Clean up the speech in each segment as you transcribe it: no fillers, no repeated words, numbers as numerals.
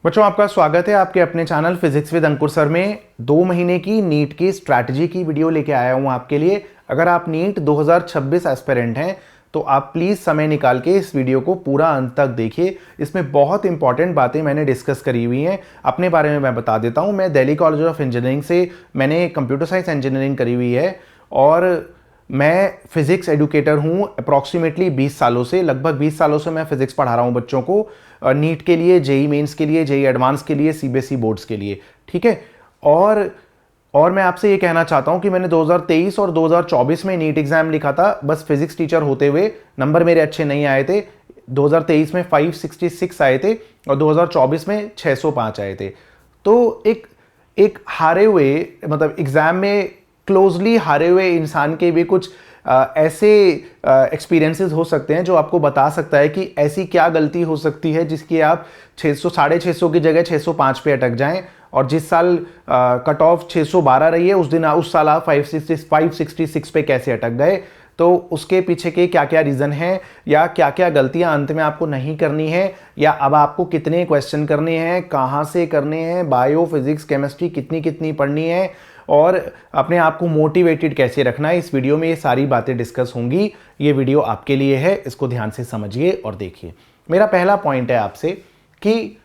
बच्चों, आपका स्वागत है आपके अपने channel physics with Ankur sir में। 2 महीने की नीट की स्ट्रैटेजी की वीडियो लेके आया हूं आपके लिए। अगर आप नीट 2026 एस्पिरेंट हैं तो आप प्लीज़ समय निकाल के इस वीडियो को पूरा अंत तक देखिए। इसमें बहुत इंपॉर्टेंट बातें मैंने डिस्कस करी हुई हैं। अपने बारे में मैं बता देता हूं। मैं दिल्ली कॉलेज ऑफ इंजीनियरिंग से मैंने कंप्यूटर साइंस इंजीनियरिंग करी हुई है और मैं फिज़िक्स एडुकेटर हूँ। अप्रॉक्सीमेटली 20 सालों से, लगभग 20 सालों से मैं फिज़िक्स पढ़ा रहा हूँ बच्चों को, नीट के लिए, जेई मेंस के लिए, जेई एडवांस के लिए, सीबीएसई बोर्ड्स के लिए। ठीक है। और मैं आपसे ये कहना चाहता हूँ कि मैंने 2023 और 2024 में नीट एग्ज़ाम लिखा था। बस फिज़िक्स टीचर होते हुए नंबर मेरे अच्छे नहीं आए थे। 2023 में 566 आए थे और 2024 में 605 आए थे। तो एक हारे हुए, मतलब एग्ज़ाम में क्लोजली हारे हुए इंसान के भी कुछ ऐसे एक्सपीरियंसेस हो सकते हैं जो आपको बता सकता है कि ऐसी क्या गलती हो सकती है जिसकी आप 600 650 की जगह 605 पे अटक जाएं। और जिस साल कट ऑफ 612 रही है उस साल आप 566 पे कैसे अटक गए। तो उसके पीछे के क्या क्या रीज़न हैं या क्या क्या गलतियां अंत में आपको नहीं करनी है, या अब आपको कितने क्वेश्चन करने हैं, कहाँ से करने हैं, बायो फिजिक्स केमिस्ट्री कितनी कितनी पढ़नी है और अपने आप को मोटिवेटेड कैसे रखना है। इस वीडियो में ये सारी बातें डिस्कस होंगी। ये वीडियो आपके लिए है, इसको ध्यान से समझिए और देखिए। मेरा पहला पॉइंट है आपसे कि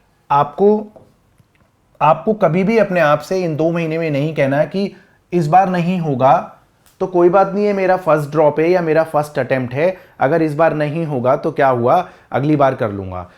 आपको कभी भी अपने आप से इन 2 महीने में नहीं कहना है कि इस बार नहीं होगा तो कोई बात नहीं है, मेरा फर्स्ट ड्रॉप है या मेरा फर्स्ट अटेम्प्ट है, अगर इस बार नहीं होगा तो क्या हुआ, अगली बार कर लूंगा।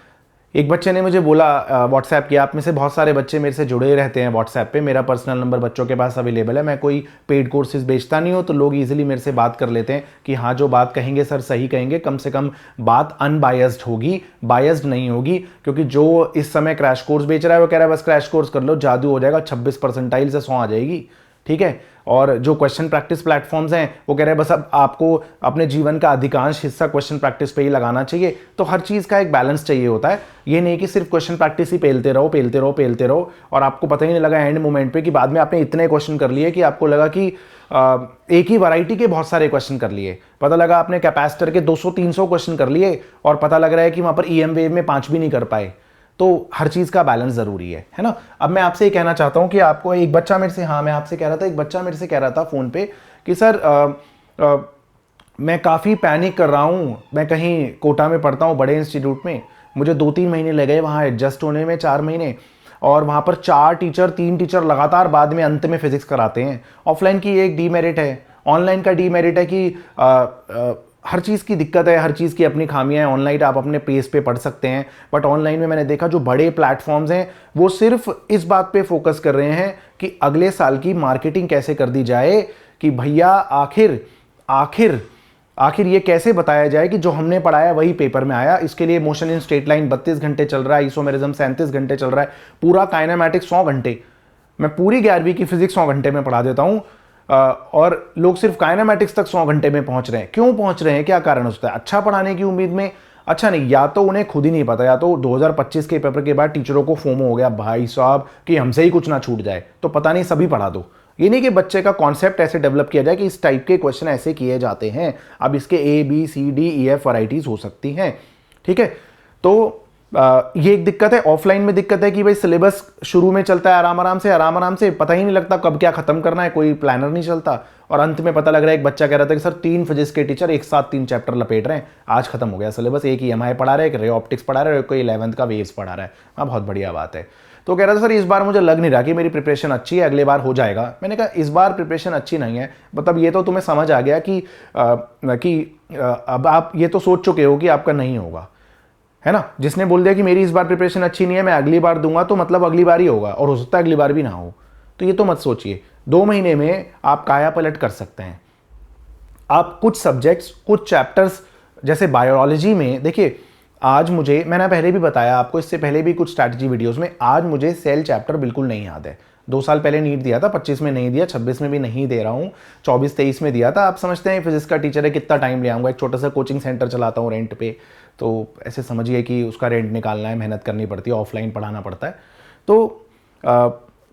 एक बच्चे ने मुझे बोला व्हाट्सएप किया, आप में से बहुत सारे बच्चे मेरे से जुड़े रहते हैं व्हाट्सएप पे। मेरा पर्सनल नंबर बच्चों के पास अवेलेबल है। मैं कोई पेड कोर्सेज बेचता नहीं हूँ, तो लोग इजीली मेरे से बात कर लेते हैं कि हाँ, जो बात कहेंगे सर सही कहेंगे, कम से कम बात अनबायस्ड होगी, बायस्ड नहीं होगी। क्योंकि जो इस समय क्रैश कोर्स बेच रहा है वो कह रहा है बस क्रैश कोर्स कर लो, जादू हो जाएगा, 26 परसेंटाइल से 100 आ जाएगी। ठीक है। और जो क्वेश्चन प्रैक्टिस प्लेटफॉर्म्स हैं वो कह रहे हैं बस अब आपको अपने जीवन का अधिकांश हिस्सा क्वेश्चन प्रैक्टिस पे ही लगाना चाहिए। तो हर चीज़ का एक बैलेंस चाहिए होता है। ये नहीं कि सिर्फ क्वेश्चन प्रैक्टिस ही पेलते रहो और आपको पता ही नहीं लगा एंड मोमेंट पे कि बाद में आपने इतने क्वेश्चन कर लिए कि आपको लगा कि एक ही वैरायटी के बहुत सारे क्वेश्चन कर लिए। पता लगा आपने कैपेसिटर के 200-300 क्वेश्चन कर लिए और पता लग रहा है कि वहाँ पर ईएम वेव में 5 भी नहीं कर पाए। तो हर चीज़ का बैलेंस ज़रूरी है ना। अब मैं आपसे ये कहना चाहता हूँ कि आपको एक बच्चा मेरे से, हाँ मैं आपसे कह रहा था, एक बच्चा मेरे से कह रहा था फ़ोन पे कि सर मैं काफ़ी पैनिक कर रहा हूँ, मैं कहीं कोटा में पढ़ता हूँ बड़े इंस्टीट्यूट में, मुझे 2-3 महीने लगे वहाँ एडजस्ट होने में, 4 महीने, और वहाँ पर 3 टीचर लगातार बाद में अंत में फिजिक्स कराते हैं। ऑफलाइन की एक डीमेरिट है, ऑनलाइन का डीमेरिट है कि हर चीज़ की दिक्कत है, हर चीज़ की अपनी खामियां हैं। ऑनलाइन आप अपने पेस पे पढ़ सकते हैं, बट ऑनलाइन में मैंने देखा जो बड़े प्लेटफॉर्म्स हैं वो सिर्फ इस बात पे फोकस कर रहे हैं कि अगले साल की मार्केटिंग कैसे कर दी जाए, कि भैया आखिर आखिर आखिर ये कैसे बताया जाए कि जो हमने पढ़ाया वही पेपर में आया। इसके लिए मोशन इन स्ट्रेट लाइन 32 घंटे चल रहा है, आइसोमेरिज्म 37 घंटे चल रहा है, पूरा काइनेमैटिक्स 100 घंटे। मैं पूरी 11वीं की फिजिक्स 100 घंटे में पढ़ा देता हूँ और लोग सिर्फ काइनेमैटिक्स तक 100 घंटे में पहुंच रहे हैं। क्यों पहुंच रहे हैं, क्या कारण होता है? अच्छा पढ़ाने की उम्मीद में? अच्छा नहीं, या तो उन्हें खुद ही नहीं पता, या तो 2025 के पेपर के बाद टीचरों को फोमो हो गया भाई साहब कि हमसे ही कुछ ना छूट जाए, तो पता नहीं सभी पढ़ा दो। ये नहीं कि बच्चे का कॉन्सेप्ट ऐसे डेवलप किया जाए कि इस टाइप के क्वेश्चन ऐसे किए जाते हैं। अब इसके ABCDEF वैराइटीज हो सकती हैं। ठीक है। तो ये एक दिक्कत है। ऑफलाइन में दिक्कत है कि भाई सिलेबस शुरू में चलता है आराम आराम से, पता ही नहीं लगता कब क्या खत्म करना है, कोई प्लानर नहीं चलता, और अंत में पता लग रहा है, एक बच्चा कह रहा था कि सर 3 फिजिक्स के टीचर एक साथ 3 चैप्टर लपेट रहे हैं, आज खत्म हो गया सिलेबस, एक EMI पढ़ा रहे हैं, एक रे ऑप्टिक्स पढ़ा रहे हैं, कोई 11th का वेव्स पढ़ा रहा है। हाँ, बहुत बढ़िया बात है। तो कह रहा था सर इस बार मुझे लग नहीं रहा कि मेरी प्रिपरेशन अच्छी है, अगले बार हो जाएगा। मैंने कहा इस बार प्रिपरेशन अच्छी नहीं है, मतलब ये तो तुम्हें समझ आ गया कि अब आप ये तो सोच चुके हो कि आपका नहीं होगा, है ना। जिसने बोल दिया कि मेरी इस बार प्रिपरेशन अच्छी नहीं है, मैं अगली बार दूंगा, तो मतलब अगली बार ही होगा, और हो सकता है अगली बार भी ना हो। तो ये तो मत सोचिए। 2 महीने में आप काया पलट कर सकते हैं। आप कुछ सब्जेक्ट्स, कुछ चैप्टर्स, जैसे बायोलॉजी में देखिए, आज मैंने पहले भी बताया आपको, इससे पहले भी कुछ स्ट्रैटेजी वीडियोस में, आज मुझे सेल चैप्टर बिल्कुल नहीं याद है। 2 साल पहले नीट दिया था, 25 में नहीं दिया, 26 में भी नहीं दे रहा हूँ, 24-23 में दिया था। आप समझते हैं फिजिक्स का टीचर है, कितना टाइम ले आऊँगा, एक छोटा सा कोचिंग सेंटर चलाता हूँ रेंट पे, तो ऐसे समझिए कि उसका रेंट निकालना है, मेहनत करनी पड़ती है, ऑफलाइन पढ़ाना पड़ता है। तो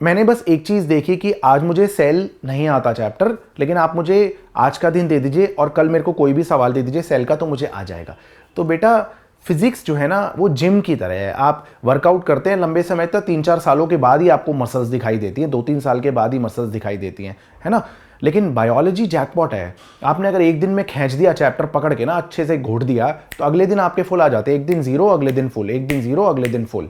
मैंने बस एक चीज़ देखी कि आज मुझे सेल नहीं आता चैप्टर, लेकिन आप मुझे आज का दिन दे दीजिए और कल मेरे को कोई भी सवाल दे दीजिए सेल का, तो मुझे आ जाएगा। तो बेटा फिजिक्स जो है ना वो जिम की तरह है, आप वर्कआउट करते हैं लंबे समय तक, 3-4 सालों के बाद ही आपको मसल्स दिखाई देती हैं, 2-3 साल के बाद ही मसल्स दिखाई देती हैं, है ना। लेकिन बायोलॉजी जैकपॉट है, आपने अगर एक दिन में खींच दिया चैप्टर पकड़ के ना, अच्छे से घोट दिया, तो अगले दिन आपके फुल आ जाते हैं, एक दिन जीरो अगले दिन फुल, एक दिन जीरो अगले दिन फुल।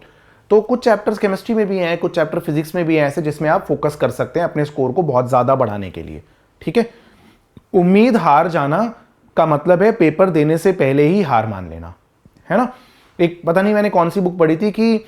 तो कुछ चैप्टर्स केमिस्ट्री में भी हैं, कुछ चैप्टर फिजिक्स में भी हैं ऐसे जिसमें आप फोकस कर सकते हैं अपने स्कोर को बहुत ज़्यादा बढ़ाने के लिए, ठीक है। उम्मीद हार जाना का मतलब है पेपर देने से पहले ही हार मान लेना, है ना। एक पता नहीं मैंने कौन सी बुक पढ़ी थी कि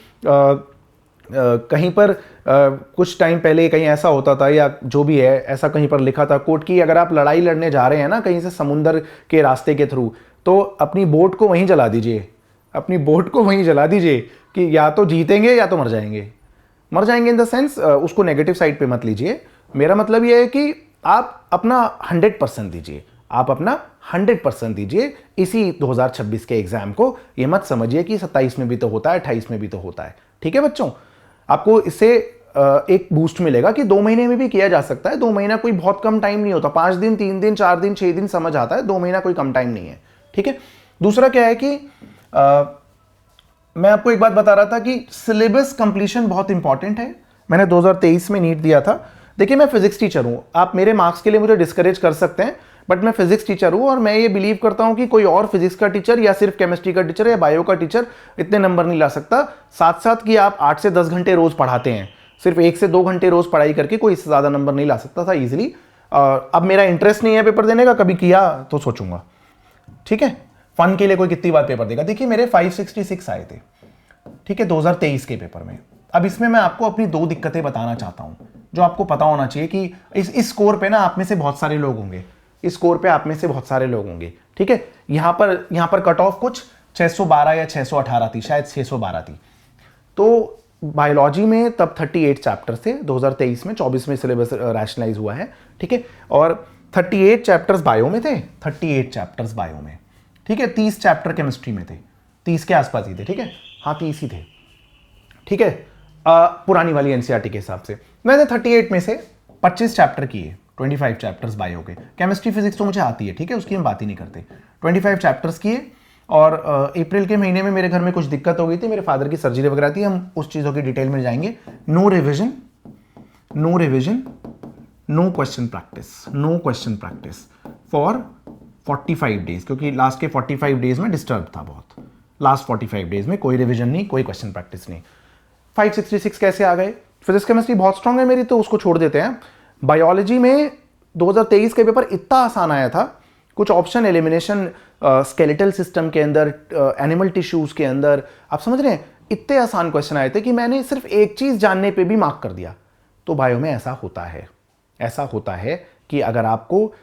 कहीं पर कुछ टाइम पहले कहीं ऐसा होता था, या जो भी है ऐसा कहीं पर लिखा था कोट कि अगर आप लड़ाई लड़ने जा रहे हैं ना कहीं से समुंदर के रास्ते के थ्रू, तो अपनी बोट को वहीं जला दीजिए, अपनी बोट को वहीं जला दीजिए कि या तो जीतेंगे या तो मर जाएंगे। मर जाएंगे इन द सेंस उसको नेगेटिव साइड पे मत लीजिए, मेरा मतलब ये है कि आप अपना 100% दीजिए, आप अपना 100% दीजिए इसी 2026 के एग्जाम को। ये मत समझिए कि 27 में भी तो होता है, 28 में भी तो होता है, ठीक है बच्चों। आपको इससे एक बूस्ट मिलेगा कि 2 महीने में भी किया जा सकता है। 2 महीना कोई बहुत कम टाइम नहीं होता, 5 दिन, 3 दिन, 4 दिन, 6 दिन समझ आता है, 2 महीना कोई कम टाइम नहीं है, ठीक है। दूसरा क्या है कि मैं आपको एक बात बता रहा था कि सिलेबस कंप्लीशन बहुत इंपॉर्टेंट है। मैंने 2023 में नीट दिया था। देखिए मैं फिजिक्स टीचर हूं, आप मेरे मार्क्स के लिए मुझे डिस्करेज कर सकते हैं, बट मैं फिजिक्स टीचर हूं और मैं ये बिलीव करता हूं कि कोई और फिजिक्स का टीचर या सिर्फ केमिस्ट्री का टीचर या बायो का टीचर इतने नंबर नहीं ला सकता। साथ साथ कि आप 8 से 10 घंटे रोज पढ़ाते हैं, सिर्फ 1 से 2 घंटे रोज पढ़ाई करके कोई इससे ज्यादा नंबर नहीं ला सकता था इजिली। अब मेरा इंटरेस्ट नहीं है पेपर देने का, कभी किया तो सोचूंगा, ठीक है। फन के लिए कोई कितनी बार पेपर देगा। देखिए मेरे 566 आए थे, ठीक है, 2023 के पेपर में। अब इसमें मैं आपको अपनी 2 दिक्कतें बताना चाहता हूं जो आपको पता होना चाहिए कि इस स्कोर पे ना आप में से बहुत सारे लोग होंगे, इस स्कोर पे आप में से बहुत सारे लोग होंगे, ठीक है। यहां पर कट ऑफ कुछ 612 या 618 थी, शायद 612 थी। तो बायोलॉजी में तब 38 चैप्टर्स थे 2023 में, 24 में सिलेबस रैशनलाइज हुआ है, ठीक है। और 38 चैप्टर्स बायो में थे, 38 चैप्टर्स बायो में, ठीक है। 30 चैप्टर केमिस्ट्री में थे, 30 के आसपास ही थे, ठीक है, हाँ 30 ही थे, ठीक है। पुरानी वाली एनसीईआरटी के हिसाब से मैंने 38 में से 25 चैप्टर किए, 25 चैप्टर्स बायो के। केमिस्ट्री फिजिक्स तो मुझे आती है, ठीक है, उसकी हम बात ही नहीं करते। 25 चैप्टर्स किए और अप्रैल के महीने में मेरे घर में कुछ दिक्कत हो गई थी, मेरे फादर की सर्जरी वगैरह थी, हम उस चीज़ों की डिटेल में जाएंगे। No revision, no question practice for 45 days, क्योंकि लास्ट के 45 डेज में डिस्टर्ब था बहुत। लास्ट 45 डेज में कोई रिविजन नहीं, कोई क्वेश्चन प्रैक्टिस नहीं। 566 कैसे आ गए? फिजिक्स केमिस्ट्री बहुत स्ट्रांग है मेरी, तो उसको छोड़ देते हैं। बायोलॉजी में 2023 का पेपर इतना आसान आया था, कुछ ऑप्शन एलिमिनेशन स्केलेटल सिस्टम के अंदर, एनिमल टिश्यूज के अंदर, आप समझ रहे हैं, इतने आसान क्वेश्चन आए थे कि मैंने सिर्फ एक चीज जानने पे भी मार्क कर दिया। तो बायो में ऐसा होता है कि अगर आपको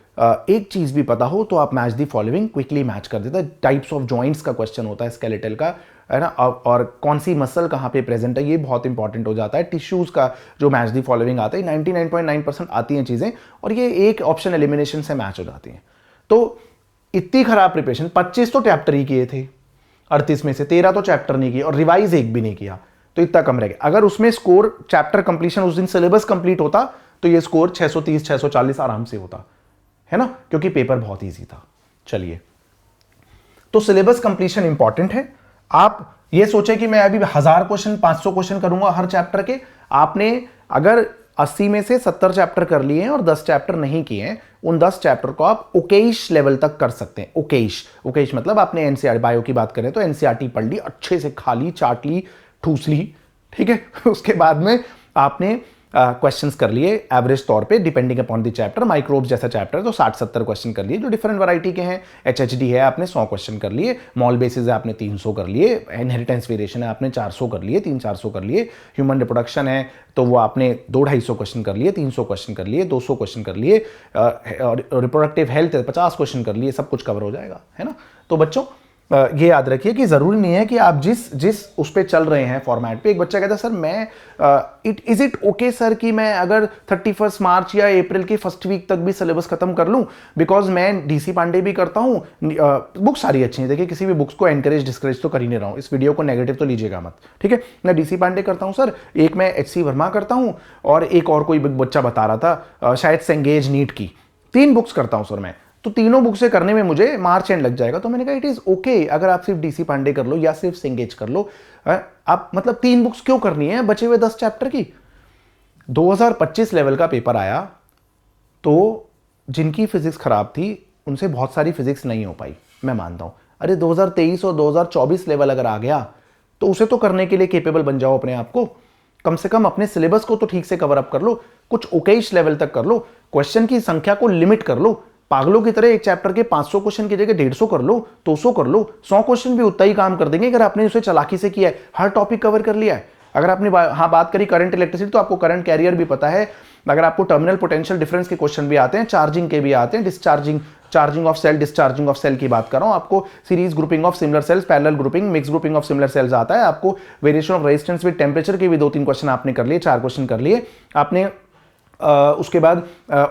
एक चीज भी पता हो तो आप match the following quickly match कर देता है। टाइप्स ऑफ जॉइंट्स का क्वेश्चन होता है स्केलेटल का, है ना, और कौन सी मसल कहाँ पे प्रेजेंट है ये बहुत इंपॉर्टेंट हो जाता है। टिश्यूज का जो मैच दी फॉलोइंग आता है, 99.9% आती हैं चीजें, और ये एक ऑप्शन एलिमिनेशन से मैच हो जाती हैं। तो इतनी खराब प्रिपरेशन, 25 तो चैप्टर ही किए थे 38 में से, 13 तो चैप्टर नहीं किए और रिवाइज एक भी नहीं किया, तो इतना कम रह गया। अगर उसमें स्कोर चैप्टर कंप्लीशन उस दिन सिलेबस कंप्लीट होता तो ये स्कोर 630 640 आराम से होता, है ना, क्योंकि पेपर बहुत ईजी था। चलिए, तो सिलेबस कंप्लीशन इंपॉर्टेंट है। आप ये सोचे कि मैं अभी 1000 क्वेश्चन 500 क्वेश्चन करूंगा हर चैप्टर के। आपने अगर 80 में से 70 चैप्टर कर लिए हैं और 10 चैप्टर नहीं किए हैं, उन 10 चैप्टर को आप ओकेश लेवल तक कर सकते हैं। ओकेश मतलब आपने एनसीईआरटी बायो की बात करें तो एनसीईआरटी पढ़ ली, अच्छे से खा ली, चाट ली, ठूस ली, ठीक है। उसके बाद में आपने क्वेश्चंस कर लिए एवरेज तौर पे, depending upon the chapter. Microbes जैसा चैप्टर है तो 60-70 क्वेश्चन कर लिए जो डिफरेंट वैरायटी के हैं। एचएचडी है आपने 100 क्वेश्चन कर लिए, मॉल बेसिस है आपने 300 कर लिए, इनहेरिटेंस वेरिएशन है आपने 400 कर लिए, 300-400 कर लिए, ह्यूमन रिप्रोडक्शन है तो वो आपने 200-250 क्वेश्चन कर लिए, 300 क्वेश्चन कर लिए, 200 क्वेश्चन कर लिए, और रिप्रोडक्टिव हेल्थ 50 क्वेश्चन कर लिए, सब कुछ कवर हो जाएगा, है ना। तो बच्चों ये याद रखिए कि जरूरी नहीं है कि आप जिस उस पे चल रहे हैं फॉर्मेट पे। एक बच्चा कहता है सर मैं इज इट ओके सर कि मैं अगर 31 मार्च या अप्रैल की फर्स्ट वीक तक भी सिलेबस खत्म कर लूं, बिकॉज मैं डीसी पांडे भी करता हूं, बुक्स सारी अच्छी हैं। देखिए किसी भी बुक्स को एनकरेज डिस्करेज तो कर ही नहीं रहा हूं, इस वीडियो को नेगेटिव तो लीजिएगा मत, ठीक है। मैं डीसी पांडे करता हूं सर, एक मैं एचसी वर्मा करता हूं, और एक और कोई बच्चा बता रहा था शायद सेंगेज नीट की, 3 बुक्स करता हूं सर मैं। तो तीनों बुक से करने में मुझे मार्च एंड लग जाएगा। तो मैंने कहा इट इज ओके अगर आप सिर्फ डीसी पांडे कर लो या सिर्फ सिंगेज कर लो। आप मतलब 3 बुक्स क्यों करनी है बचे हुए 10 चैप्टर की। 2025 लेवल का पेपर आया तो जिनकी फिजिक्स खराब थी उनसे बहुत सारी फिजिक्स नहीं हो पाई, मैं मानता हूं। अरे 2023 और 2024 लेवल अगर आ गया तो उसे तो करने के लिए केपेबल बन जाओ अपने आप को। कम से कम अपने सिलेबस को तो ठीक से कवर अप कर लो, कुछ ओकेश लेवल तक कर लो, क्वेश्चन की संख्या को लिमिट कर लो। पागलों की तरह एक चैप्टर के 500 क्वेश्चन की जगह 150 कर लो, 200 कर लो। 100 क्वेश्चन भी उतना ही काम कर देंगे अगर आपने उसे चालाकी से किया है, हर टॉपिक कवर कर लिया है। अगर आपने बात करी करंट इलेक्ट्रिसिटी तो आपको करंट कैरियर भी पता है। अगर आपको टर्मिनल पोटेंशियल डिफरेंस के क्वेश्चन भी आते हैं, चार्जिंग के भी आते हैं, charging of cell, discharging of cell की बात कर रहा हूं। आपको series grouping of similar cells, parallel grouping, mix grouping of similar cells आता है। आपको variation of resistance with temperature के भी 2-3 क्वेश्चन आपने कर लिए, 4 क्वेश्चन कर लिए आपने। उसके बाद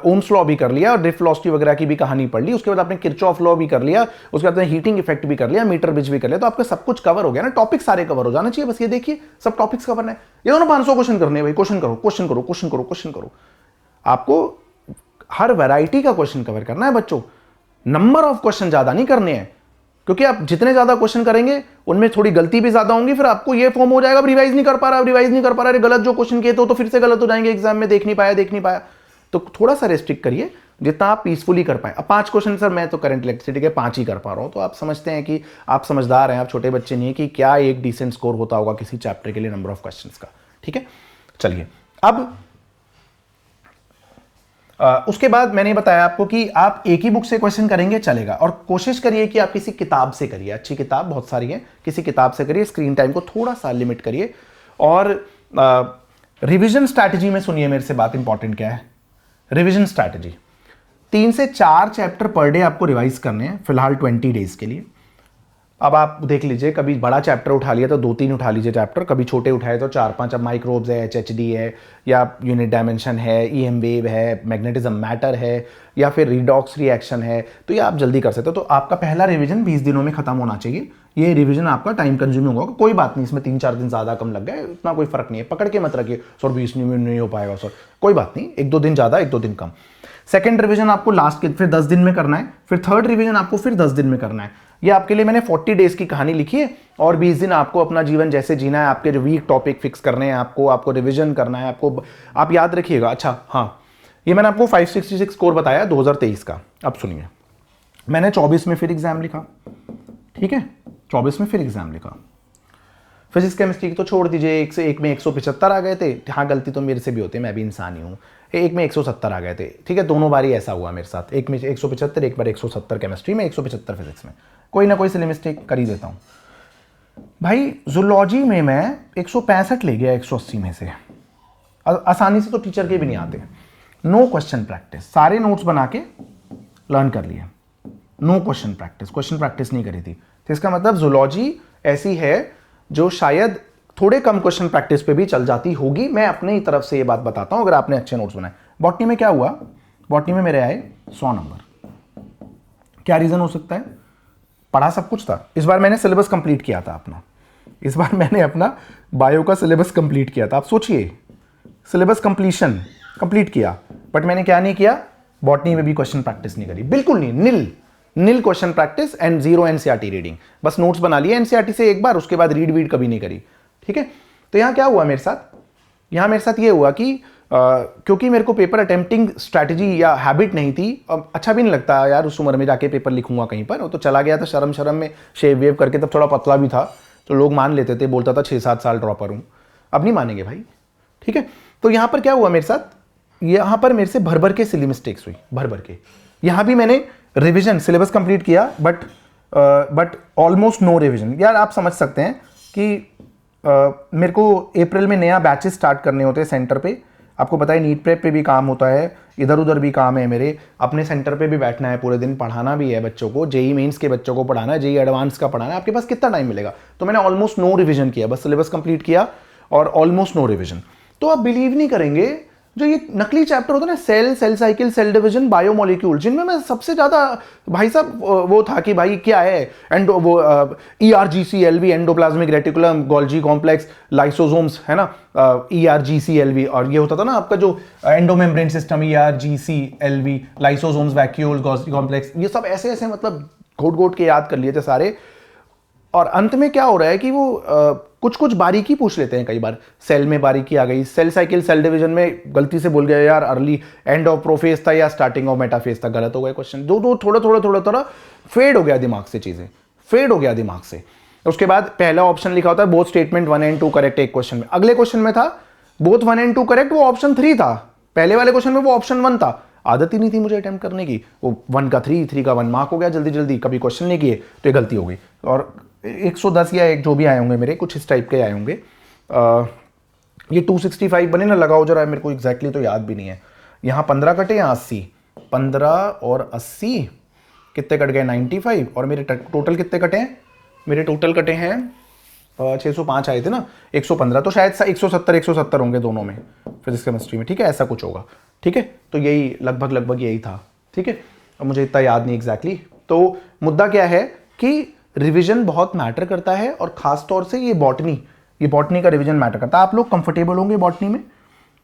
ओम्स लॉ भी कर लिया और ड्रिफ्ट वेलोसिटी वगैरह की भी कहानी पढ़ ली। उसके बाद आपने किरचॉफ लॉ भी कर लिया, उसके बाद हीटिंग इफेक्ट भी कर लिया, मीटर ब्रिज भी कर लिया। तो आपका सब कुछ कवर हो गया ना, टॉपिक सारे कवर हो जाना चाहिए। बस ये देखिए सब टॉपिक्स कवर है। ये दोनों 500 क्वेश्चन करने हैं भाई, क्वेश्चन करो क्वेश्चन करो क्वेश्चन करो क्वेश्चन करो। आपको हर वैरायटी का क्वेश्चन कवर करना है बच्चों, नंबर ऑफ क्वेश्चन ज्यादा नहीं करने हैं, क्योंकि आप जितने ज्यादा क्वेश्चन करेंगे उनमें थोड़ी गलती भी ज्यादा होंगी। फिर आपको ये फॉर्म हो जाएगा रिवाइज नहीं कर पा रहा, रिवाइज नहीं कर पा रहा, गलत जो क्वेश्चन किए तो फिर से गलत हो जाएंगे एग्जाम में, देख नहीं पाया। तो थोड़ा सा रेस्ट्रिक्ट करिए जितना आप पीसफुली कर पाए। अब 5 क्वेश्चन सर मैं तो करंट इलेक्ट्रिसिटी के 5 ही कर पा रहा हूं, तो आप समझते हैं कि आप समझदार हैं, आप छोटे बच्चे नहीं है कि क्या एक डिसेंट स्कोर होता होगा किसी चैप्टर के लिए नंबर ऑफ क्वेश्चंस का। ठीक है, चलिए अब उसके बाद मैंने बताया आपको कि आप एक ही बुक से क्वेश्चन करेंगे चलेगा, और कोशिश करिए कि आप किसी किताब से करिए। अच्छी किताब बहुत सारी है, किसी किताब से करिए। स्क्रीन टाइम को थोड़ा सा लिमिट करिए, और रिवीजन स्ट्रैटेजी में सुनिए मेरे से बात, इंपॉर्टेंट क्या है रिवीजन स्ट्रैटेजी। 3 से 4 चैप्टर पर डे आपको रिवाइज करने हैं फिलहाल 20 डेज के लिए। अब आप देख लीजिए, कभी बड़ा चैप्टर उठा लिया तो 2-3 उठा लीजिए चैप्टर, कभी छोटे उठाए तो 4-5। अब माइक्रोब्स है, HHD है, या यूनिट डायमेंशन है, EM वेव है, मैग्नेटिज्म मैटर है, या फिर रिडॉक्स रिएक्शन है, तो ये आप जल्दी कर सकते हो। तो आपका पहला रिवीजन 20 दिनों में खत्म होना चाहिए। ये रिवीजन आपका टाइम कंज्यूमिंग होगा, कोई बात नहीं, इसमें 3-4 दिन ज़्यादा कम लग गए, इतना कोई फर्क नहीं है। पकड़ के मत रखिए सर 20 में नहीं हो पाएगा सर, कोई बात नहीं, 1-2 दिन ज़्यादा 1-2 दिन कम। सेकंड रिवीजन आपको लास्ट के फिर 10 दिन में करना है, फिर थर्ड रिवीजन आपको फिर 10 दिन में करना है। ये आपके लिए मैंने 40 डेज की कहानी लिखी है, और 20 दिन आपको अपना जीवन जैसे जीना है। आपके जो वीक टॉपिक फिक्स करने हैं, आपको रिवीजन करना है, आपको आप याद रखिएगा। अच्छा हाँ, ये मैंने आपको 566 स्कोर बताया 2023 का। अब सुनिए, मैंने 24 में फिर एग्जाम लिखा, ठीक है, 24 में फिर एग्जाम लिखा। फिजिक्स केमिस्ट्री की तो छोड़ दीजिए, एक में 175 आ गए थे। हाँ, गलती तो मेरे से भी होती है, मैं भी इंसान ही हूँ। एक में 170 आ गए थे, ठीक है, दोनों बार ही ऐसा हुआ मेरे साथ, एक में 175, एक बार 170 केमिस्ट्री में, 175 फिजिक्स में। कोई ना कोई सिली मिस्टेक कर ही देता हूँ भाई। जूलॉजी में मैं 165 ले गया 180 में से, आसानी से तो टीचर के भी नहीं आते। नो क्वेश्चन प्रैक्टिस, सारे नोट्स बना के लर्न कर लिए, नो क्वेश्चन प्रैक्टिस नहीं करी थी। तो इसका मतलब जूलॉजी ऐसी है जो शायद थोड़े कम क्वेश्चन प्रैक्टिस पे भी चल जाती होगी। मैं अपनी तरफ से ये बात बताता हूं, अगर आपने अच्छे नोट्स बनाए। बॉटनी में क्या हुआ, बॉटनी में मेरे आए 100 नंबर। क्या रीजन हो सकता है, पढ़ा सब कुछ था। इस बार मैंने सिलेबस कंप्लीट किया था अपना, इस बार मैंने अपना बायो का सिलेबस कंप्लीट किया था। आप सोचिए, सिलेबस कंप्लीट किया, बट मैंने क्या नहीं किया, बॉटनी में भी क्वेश्चन प्रैक्टिस नहीं करी, बिल्कुल नहीं, nil question practice and 0 NCERT reading. बस नोट्स बना लिए NCERT से एक बार, उसके बाद रीड कभी नहीं करी, ठीक है। तो यहां क्या हुआ मेरे साथ, यहां मेरे साथ ये हुआ कि क्योंकि मेरे को पेपर अटेम्प्टिंग स्ट्रैटेजी या हैबिट नहीं थी, अब अच्छा भी नहीं लगता यार उस उम्र में जाके पेपर लिखूंगा कहीं पर। वो तो चला गया था शर्म में शेव वेव करके, तब थोड़ा पतला भी था तो लोग मान लेते थे, बोलता था 6-7 साल ड्रॉपर हूं। अब नहीं मानेंगे भाई, ठीक है। तो यहां पर क्या हुआ मेरे साथ, यहां पर मेरे से भर के सिली मिस्टेक्स हुई, भर के। यहां भी मैंने रिवीजन सिलेबस कंप्लीट किया, बट ऑलमोस्ट नो रिवीजन। यार आप समझ सकते हैं कि मेरे को अप्रैल में नया बैचेस स्टार्ट करने होते हैं सेंटर पे। आपको पता है नीट प्रेप पे भी काम होता है, इधर उधर भी काम है मेरे, अपने सेंटर पे भी बैठना है पूरे दिन, पढ़ाना भी है बच्चों को, जेई मेंस के बच्चों को पढ़ाना है, जेई एडवांस का पढ़ाना है। आपके पास कितना टाइम मिलेगा। तो मैंने ऑलमोस्ट नो रिवीजन किया, बस सिलेबस कंप्लीट किया और ऑलमोस्ट नो रिवीजन। तो आप बिलीव नहीं करेंगे, जो ये नकली चैप्टर होता है ना, cell, cell cycle, cell division, biomolecule, जिनमें मैं सबसे ज्यादा भाई साहब वो था कि भाई क्या है एंडो वो ERGCLV, endoplasmic reticulum, Golgi complex, lysosomes, है ना, ERGCLV, और ये होता था ना आपका जो endomembrane system, ERGCLV, lysosomes, vacuole, Golgi complex, ये सब ऐसे ऐसे मतलब घोट घोट के याद कर लिए थे सारे। और अंत में क्या हो रहा है कि वो कुछ कुछ बारीकी पूछ लेते हैं कई बार। सेल में बारीकी आ गई, सेल साइकिल, सेल डिवीजन में गलती से भूल गए यार, अर्ली एंड ऑफ प्रोफेज था या स्टार्टिंग ऑफ मेटाफेज था, गलत हो गया क्वेश्चन। दो दो थोड़ा थोड़ा थोड़ा थोड़ा फेड हो गया दिमाग से, चीजें फेड हो गया दिमाग से। उसके बाद पहला ऑप्शन लिखा होता है बोथ स्टेटमेंट 1 और 2 करेक्ट एक क्वेश्चन में, अगले क्वेश्चन में था बोथ 1 और 2 करेक्ट, वो ऑप्शन 3 था, पहले वाले क्वेश्चन में वो ऑप्शन 1 था। आदत ही नहीं थी मुझे अटेम्प्ट करने की, वो 1 का 3, 3 का 1 मार्क हो गया जल्दी जल्दी, कभी क्वेश्चन नहीं किए तो ये गलती हो गई। और 110 या एक जो भी आए होंगे मेरे, कुछ इस टाइप के आए होंगे। ये 265 बने ना, लगाओ जरा, मेरे को एग्जैक्टली तो याद भी नहीं है। यहाँ 15 कटे या 80, 15 और 80 कितने कट गए, 95। और मेरे टोटल कितने कटे हैं, मेरे टोटल कटे हैं 605 आए थे ना, 115, तो शायद 170 होंगे दोनों में, फिजिक्स केमिस्ट्री में, ठीक है, ऐसा कुछ होगा, ठीक है। तो यही लगभग यही था, ठीक है। अब मुझे इतना याद नहीं एग्जैक्टली। तो मुद्दा क्या है कि रिवीजन बहुत मैटर करता है, और खास तौर से ये बॉटनी का रिवीजन मैटर करता है। आप लोग कंफर्टेबल होंगे बॉटनी में,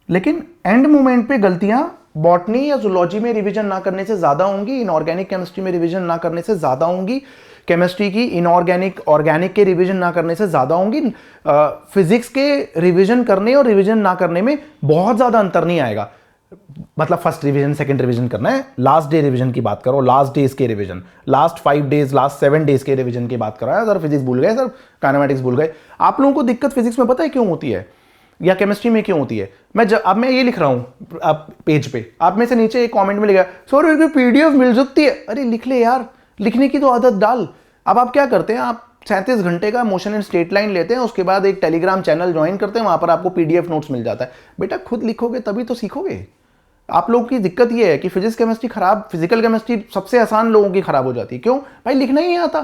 लेकिन एंड मोमेंट पे गलतियां बॉटनी या जूलॉजी में रिवीजन ना करने से ज्यादा होंगी, इनऑर्गेनिक केमिस्ट्री में रिवीजन ना करने से ज्यादा होंगी, केमिस्ट्री की इनऑर्गेनिक ऑर्गेनिक के रिवीजन ना करने से ज्यादा होंगी। फिजिक्स के रिवीजन करने और रिवीजन ना करने में बहुत ज्यादा अंतर नहीं आएगा। मतलब फर्स्ट रिवीजन सेकंड रिवीजन करना है, लास्ट डे रिवीजन की बात करो, लास्ट डेज के revision, last 5 days, last 7 days के रिवीजन की बात करो। सर फिजिक्स भूल गए, सर काइनेमेटिक्स भूल गए। आप लोगों को दिक्कत फिजिक्स में पता है क्यों होती है, या केमिस्ट्री में क्यों होती है? अब मैं ये लिख रहा हूं आप पेज पे, आप में से नीचे एक कमेंट में लिखा सर PDF मिल सकती है। अरे लिख ले यार, लिखने की तो आदत डाल। अब आप क्या करते हैं, आप 37 घंटे का मोशन इन स्ट्रेट लाइन लेते हैं, उसके बाद एक टेलीग्राम चैनल ज्वाइन करते हैं, वहां पर आपको PDF नोट्स मिल जाता है। बेटा खुद लिखोगे तभी तो सीखोगे। आप लोगों की दिक्कत यह है कि फिजिक्स केमिस्ट्री खराब, फिजिकल केमिस्ट्री सबसे आसान लोगों की खराब हो जाती है। क्यों भाई? लिखना ही नहीं आता,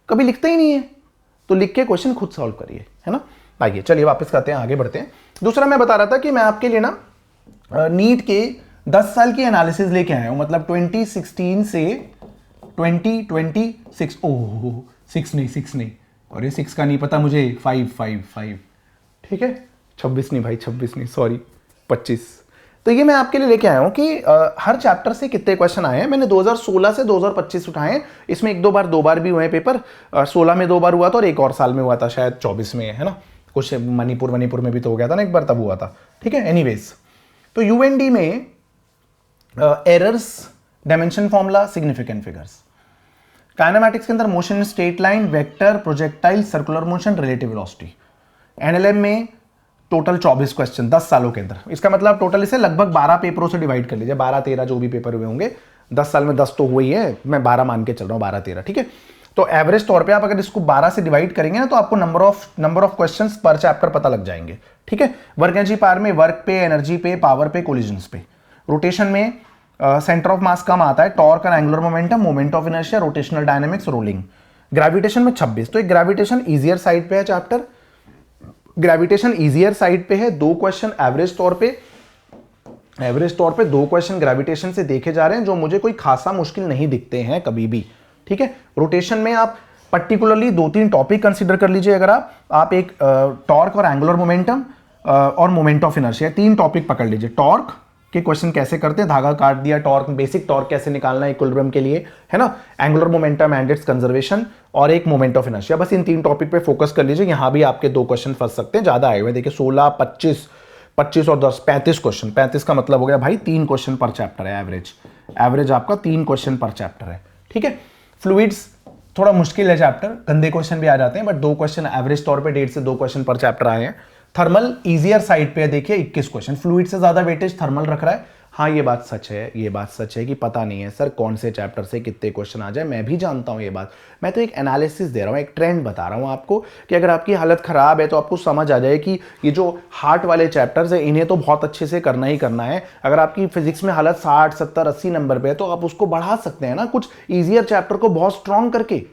कभी लिखते ही नहीं है। तो लिख के क्वेश्चन खुद सॉल्व करिए, है ना। आइए चलिए वापस करते हैं, आगे बढ़ते हैं। दूसरा मैं बता रहा था कि मैं आपके लिए ना नीट के 10 साल की एनालिसिस लेके आया हूं, मतलब 2016 से 2026। ओह 6 नहीं, और ये 6 का नहीं पता मुझे, 5 ठीक है, 26 नहीं भाई, 26 नहीं, सॉरी 25। तो ये मैं आपके लिए लेके आया हूं कि हर चैप्टर से कितने क्वेश्चन आए हैं। मैंने 2016 से 2025 उठाए हैं, इसमें एक दो बार भी हुए हैं पेपर। 16 में 2 बार हुआ था और एक और साल में हुआ था शायद 24 में, है ना। कुछ मणिपुर में भी तो हो गया था ना एक बार, तब हुआ था, ठीक है। एनीवेज, तो यूएनडी में errors, dimension formula, significant figures. Kinematics के अंदर motion straight line, vector, projectile, circular motion, relative velocity. NLM में टोटल 24 क्वेश्चन 10 सालों के अंदर। इसका मतलब टोटल इसे लगभग 12 पेपरों से डिवाइड कर लीजिए, 12-13 जो भी पेपर हुए होंगे। 10 साल में 10 तो हुई है, मैं 12 मान के चल रहा हूँ, 12-13, ठीक है। तो एवरेज तौर पे आप अगर इसको 12 से डिवाइड करेंगे ना, तो आपको नंबर ऑफ क्वेश्चंस पर चैप्टर पता लग जाएंगे, ठीक है। वर्क एनर्जी पावर में वर्क पे, एनर्जी पे, पावर पे, कोलिजन्स पे। रोटेशन में सेंटर ऑफ मास कम आता है, टॉर्क और angular momentum, moment of inertia, rotational dynamics, rolling. Gravitation में 26, तो एक ग्रेविटेशन इजियर साइड पे है चैप्टर, ग्रेविटेशन इजियर साइड पे है। 2 क्वेश्चन एवरेज तौर पे 2 क्वेश्चन ग्रेविटेशन से देखे जा रहे हैं, जो मुझे कोई खासा मुश्किल नहीं दिखते हैं कभी भी, ठीक है। रोटेशन में आप पर्टिकुलरली 2-3 टॉपिक कंसीडर कर लीजिए। अगर आप एक टॉर्क और एंगुलर मोमेंटम और मोमेंट ऑफ इनर्शिया, 3 टॉपिक पकड़ लीजिए। टॉर्क के क्वेश्चन कैसे करते हैं, धागा काट दिया, टॉर्क, बेसिक टॉर्क कैसे निकालना है इक्विलिब्रियम के लिए, है ना। Angular momentum and it's conservation, और एक मोमेंट ऑफ इनर्शिया। बस इन 3 टॉपिक पे फोकस कर लीजिए। यहां भी आपके 2 क्वेश्चन फंस सकते हैं, ज्यादा आए हुए देखिए, 16, 25 और 10, 35 क्वेश्चन। 35 का मतलब हो गया भाई 3 क्वेश्चन पर चैप्टर है, एवरेज आपका 3 क्वेश्चन पर चैप्टर है, ठीक है। फ्लूइड्स थोड़ा मुश्किल है चैप्टर, गंदे क्वेश्चन भी आ जाते हैं, बट 2 क्वेश्चन एवरेज तौर पे 1.5 से 2 क्वेश्चन पर चैप्टर आए हैं। थर्मल इजियर साइड पे है, देखिए 21 क्वेश्चन। फ्लूइड से ज्यादा वेटेज थर्मल रख रहा है। हाँ ये बात सच है कि पता नहीं है सर कौन से चैप्टर से कितने क्वेश्चन आ जाए, मैं भी जानता हूं ये बात। मैं तो एक एनालिसिस दे रहा हूं, एक ट्रेंड बता रहा हूं आपको, कि अगर आपकी हालत खराब है तो आपको समझ आ जाए कि ये जो हार्ट वाले चैप्टर्स है इन्हें तो बहुत अच्छे से करना ही करना है। अगर आपकी फिजिक्स में हालत 60, 70, 80 नंबर पे है तो आप उसको बढ़ा सकते हैं ना, कुछ ईजियर चैप्टर को बहुत स्ट्रॉन्ग करके।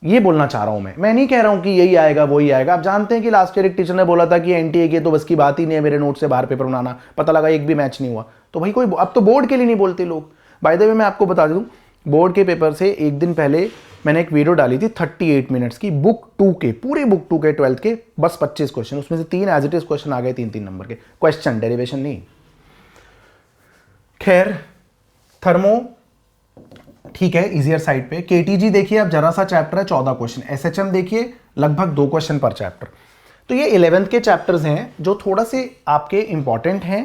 ये बोलना चाह रहा हूं मैं नहीं कह रहा हूं कि यही आएगा वही आएगा। आप जानते हैं कि लास्ट ईयर एक टीचर ने बोला था कि एनटीए की तो बस की बात ही नहीं है, मेरे नोट से बाहर पेपर बनाना, पता लगा एक भी मैच नहीं हुआ। तो भाई कोई, अब तो बोर्ड के लिए नहीं बोलते लोग। बाय द वे मैं आपको बता दूं, बोर्ड के पेपर से एक दिन पहले मैंने एक वीडियो डाली थी 38 मिनट्स की, बुक 2 के, पूरे बुक 2 के 12th के, बस 25 क्वेश्चन, उसमें से 3 एज इट इज क्वेश्चन आ गए, 3-3 नंबर के क्वेश्चन, डेरिवेशन नहीं। खैर, थर्मो ठीक है, इजियर साइड पे। केटीजी देखिए, अब जरा सा चैप्टर है, 14 क्वेश्चन। एसएचएम देखिए, लगभग 2 क्वेश्चन पर चैप्टर। तो ये 11th के चैप्टर्स हैं जो थोड़ा से आपके इंपॉर्टेंट हैं,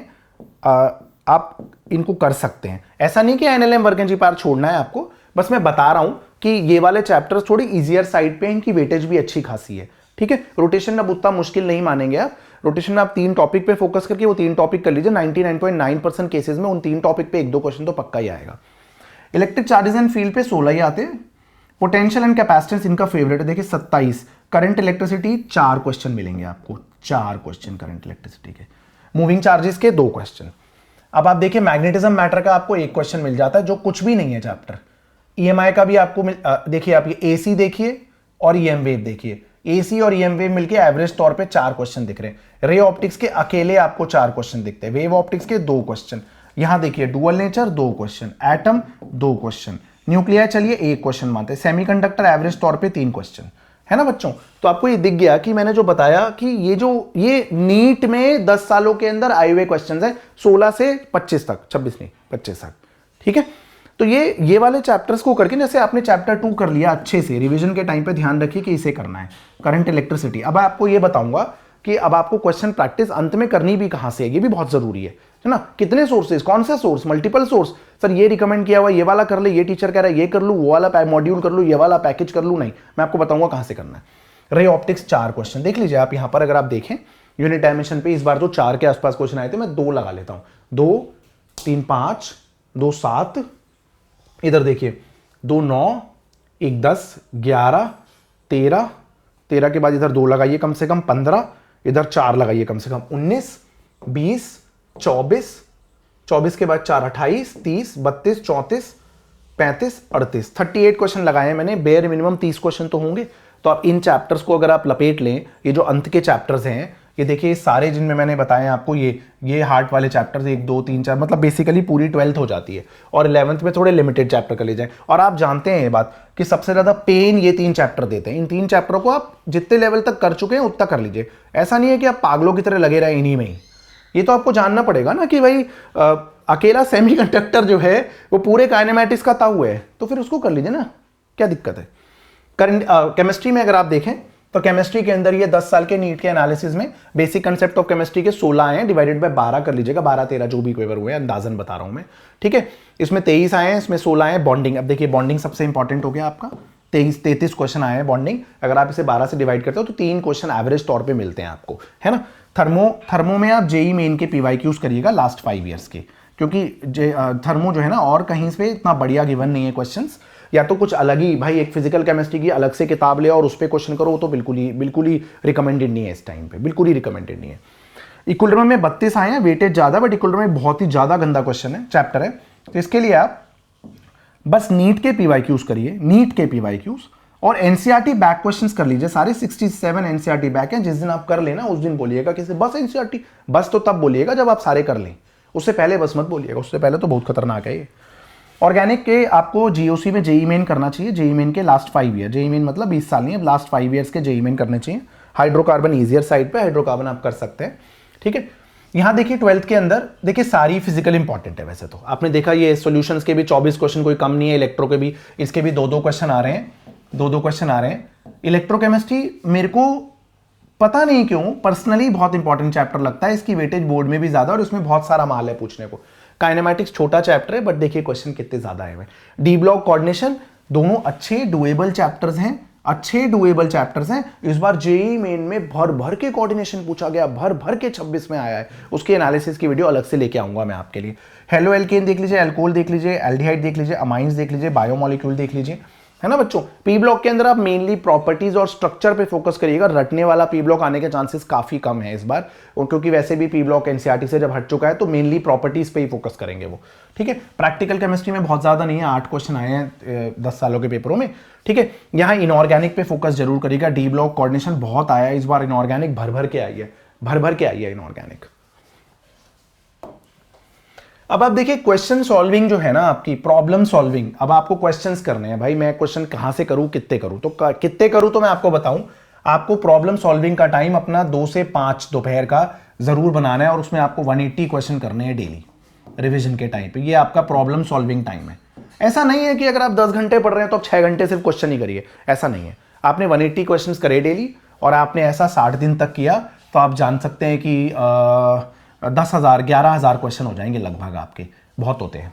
आप इनको कर सकते हैं। ऐसा नहीं कि एनएलएम वर्क एंड जीपार छोड़ना है आपको, बस मैं बता रहा हूं कि ये वाले चैप्टर्स थोड़ी इजियर साइड पे, इनकी वेटेज भी अच्छी खासी है। ठीक है, रोटेशन में अब उतना मुश्किल नहीं मानेंगे आप। रोटेशन में आप 3 टॉपिक पे फोकस करके वो 3 टॉपिक कर लीजिए। 99.9% केसेस में उन 3 टॉपिक पे 1-2 क्वेश्चन तो पक्का ही आएगा। इलेक्ट्रिक चार्जेस एंड फील्ड पे 16 ही आते हैं। पोटेंशियल एंड कैपेसिटेंस इनका फेवरेट है, देखिए 27। करंट इलेक्ट्रिसिटी 4 क्वेश्चन मिलेंगे आपको, 4 क्वेश्चन करंट इलेक्ट्रिसिटी के। मूविंग चार्जेस के 2 क्वेश्चन। अब आप देखिए, मैग्नेटिज्म मैटर का आपको 1 क्वेश्चन मिल जाता है, जो कुछ भी नहीं है चैप्टर। ईएमआई का भी आपको देखिए, आप ये एसी देखिए और ईएम वेव देखिए, एसी और ईएम वेव मिलके एवरेज तौर पे 4 क्वेश्चन दिख रहे हैं। रे ऑप्टिक्स के अकेले आपको 4 क्वेश्चन दिखते हैं, वेव ऑप्टिक्स के 2 क्वेश्चन। यहां देखिए dual nature 2 question, atom 2 question, nuclear चलिए 1 क्वेश्चन मानते हैं, सेमीकंडक्टर एवरेज तौर पे 3 क्वेश्चन, है ना बच्चों। तो आपको ये दिख गया कि मैंने जो बताया कि ये नीट में 10 सालों के अंदर आए हुए क्वेश्चन है, 16 से 25 तक, 26 नहीं 25 तक। ठीक है, तो ये वाले चैप्टर्स को करके, जैसे आपने चैप्टर 2 कर लिया अच्छे से, रिवीजन के टाइम पे ध्यान रखिए कि इसे करना है, करंट इलेक्ट्रिसिटी। अब आपको ये बताऊंगा कि अब आपको क्वेश्चन प्रैक्टिस अंत में करनी भी कहां से है, ये भी बहुत जरूरी है ना। कितने सोर्सेज, कौन सा सोर्स, मल्टीपल सोर्स। सर ये रिकमेंड किया हुआ, ये वाला कर ले, ये टीचर कह रहा है ये कर लूं, वो वाला मॉड्यूल कर लूं, ये वाला पैकेज कर लूं, नहीं, मैं आपको बताऊंगा कहां से करना है। रे ऑप्टिक्स 4 क्वेश्चन देख लीजिए आप यहां पर। अगर आप देखें यूनिट डायमेंशन पे इस बार जो 4 के आसपास क्वेश्चन आए थे, मैं 2 लगा लेता हूं, 2 3 5 2 7, इधर देखिए 2 9 1 10 11 13, 13 के बाद इधर 2 लगाइए कम से कम 15, इधर 4 लगाइए कम से कम 19 20 24, 24 के बाद 4 28 30 32 34 35 38, 38 क्वेश्चन लगाए हैं मैंने। बेयर मिनिमम 30 क्वेश्चन तो होंगे। तो आप इन चैप्टर्स को अगर आप लपेट लें, ये जो अंत के चैप्टर्स हैं, ये देखिए सारे जिनमें मैंने बताया आपको, ये हार्ट वाले चैप्टर्स 1 2 3 4, मतलब बेसिकली पूरी 12th हो जाती है। और 11th में थोड़े लिमिटेड चैप्टर कर ले जाएं। और आप जानते हैं ये बात कि सबसे ज्यादा पेन ये 3 चैप्टर देते हैं। इन 3 चैप्टरों को आप जितने लेवल तक कर चुके हैं उतना कर लीजिए। ऐसा नहीं है कि आप पागलों की तरह लगे रहे इन्हीं में ही। ये तो आपको जानना पड़ेगा ना कि भाई अकेला सेमीकंडक्टर जो है वो पूरे काइनेमैटिक्स का ताऊ है, तो फिर उसको कर लीजिए ना, क्या दिक्कत है। करंट केमिस्ट्री में अगर आप देखें तो केमिस्ट्री के अंदर ये 10 साल के नीट के एनालिसिस में बेसिक कंसेप्ट ऑफ केमिस्ट्री के 16 आए हैं, डिवाइडेड बाय 12 कर लीजिएगा, 12-13 जो भी पेपर हुए, अंदाजन बता रहा हूं मैं। ठीक है, इसमें 23 आए हैं, इसमें 16 आए हैं। बॉन्डिंग, अब देखिए बॉन्डिंग सबसे इंपॉर्टेंट हो गया आपका, 33 क्वेश्चन आए हैं बॉन्डिंग। अगर आप इसे 12 से डिवाइड करते हो तो 3 क्वेश्चन एवरेज तौर पे मिलते हैं आपको, है ना। थर्मो में आप जेई मेन के पीवाईक्यूज करिएगा लास्ट 5 ईयर्स के, क्योंकि थर्मो जो है ना और कहीं से इतना बढ़िया गिवन नहीं है क्वेश्चंस। या तो कुछ अलग ही, भाई एक फिजिकल केमिस्ट्री की अलग से किताब ले और उस पर क्वेश्चन करो, तो बिल्कुल ही रिकमेंडेड नहीं है इस टाइम पे, बिल्कुल ही रिकमेंडेड नहीं है। इक्विलिब्रियम में 32 आए हैं, वेटेज ज्यादा, बट इक्विलिब्रियम में बहुत ही ज्यादा गंदा क्वेश्चन है, चैप्टर है। तो इसके लिए आप बस नीट के पीवाईक्यूज करिए, नीट के पीवाईक्यूज, और एनसीईआरटी बैक क्वेश्चंस कर लीजिए। सारे 67 एनसीईआरटी बैक हैं। जिस दिन आप कर लेना उस दिन बोलिएगा कि बस एनसीईआरटी, बस तो तब बोलिएगा जब आप सारे कर लें, उससे पहले बस मत बोलिएगा, उससे पहले तो बहुत खतरनाक है ये। ऑर्गेनिक के आपको जीओसी में जेई मेन करना चाहिए, जेई मेन के लास्ट 5 ईयर, जेई मेन मतलब 20 साल नहीं, अब लास्ट 5 ईयर्स के जेई मेन करने चाहिए। हाइड्रोकार्बन ईजियर साइड पे, हाइड्रोकार्बन आप कर सकते हैं। ठीक है, यहां देखिए 12th के अंदर देखिए सारी फिजिकल इंपॉर्टेंट है। वैसे तो आपने देखा ये सॉल्यूशंस के भी 24 क्वेश्चन कोई कम नहीं है, इलेक्ट्रो के भी, इसके भी 2-2 क्वेश्चन आ रहे हैं, 2-2 क्वेश्चन आ रहे हैं। इलेक्ट्रोकेमिस्ट्री मेरे को पता नहीं क्यों पर्सनली बहुत इंपॉर्टेंट चैप्टर लगता है, इसकी वेटेज बोर्ड में भी ज्यादा और इसमें बहुत सारा माल है पूछने को। काइनेमैटिक्स छोटा चैप्टर है, बट देखिए क्वेश्चन कितने ज्यादा आए हुए। डी ब्लॉक कोऑर्डिनेशन, दोनों अच्छे डुएबल चैप्टर्स हैं, अच्छे डुएबल चैप्टर्स हैं। इस बार जेई मेन में भर भर के कोऑर्डिनेशन पूछा गया, भर भर के 26 में आया है। उसके एनालिसिस की वीडियो अलग से लेके आऊंगा मैं आपके लिए। हेलो एल्केन देख लीजिए, एल्कोहल देख लीजिए, एल्डिहाइड देख लीजिए, अमाइंस देख लीजिए, बायोमोलिक्यूल देख लीजिए। है ना बच्चों। पी ब्लॉक के अंदर आप मेनली प्रॉपर्टीज और स्ट्रक्चर पे फोकस करिएगा, रटने वाला पी ब्लॉक आने के चांसेस काफी कम है इस बार, और क्योंकि वैसे भी पी ब्लॉक एनसीईआरटी से जब हट चुका है तो मेनली प्रॉपर्टीज पे ही फोकस करेंगे वो, ठीक है। प्रैक्टिकल केमिस्ट्री में बहुत ज्यादा नहीं है, 8 क्वेश्चन आए हैं 10 सालों के पेपरों में, ठीक है। यहाँ इनऑर्गेनिक पे फोकस जरूर करिएगा, डी ब्लॉक कोऑर्डिनेशन बहुत आया है इस बार, इनऑर्गेनिक भर भर के आई है, भर भर के आई है इनऑर्गेनिक। अब आप देखिए क्वेश्चन सॉल्विंग जो है ना आपकी, प्रॉब्लम सॉल्विंग, अब आपको क्वेश्चंस करने हैं भाई, मैं क्वेश्चन कहां से करूं, कितने करूं, तो कितने करूं तो मैं आपको बताऊं, आपको प्रॉब्लम सॉल्विंग का टाइम अपना 2 से 5 दोपहर का जरूर बनाना है, और उसमें आपको 180 क्वेश्चन करने हैं डेली रिवीजन के टाइम पे, ये आपका प्रॉब्लम सॉल्विंग टाइम है। ऐसा नहीं है कि अगर आप 10 घंटे पढ़ रहे हैं तो आप 6 घंटे सिर्फ क्वेश्चन ही करिए, ऐसा नहीं है। आपने 180 क्वेश्चन करे डेली, और आपने ऐसा 60 दिन तक किया, तो आप जान सकते हैं कि 10,000 11,000 क्वेश्चन हो जाएंगे लगभग आपके, बहुत होते हैं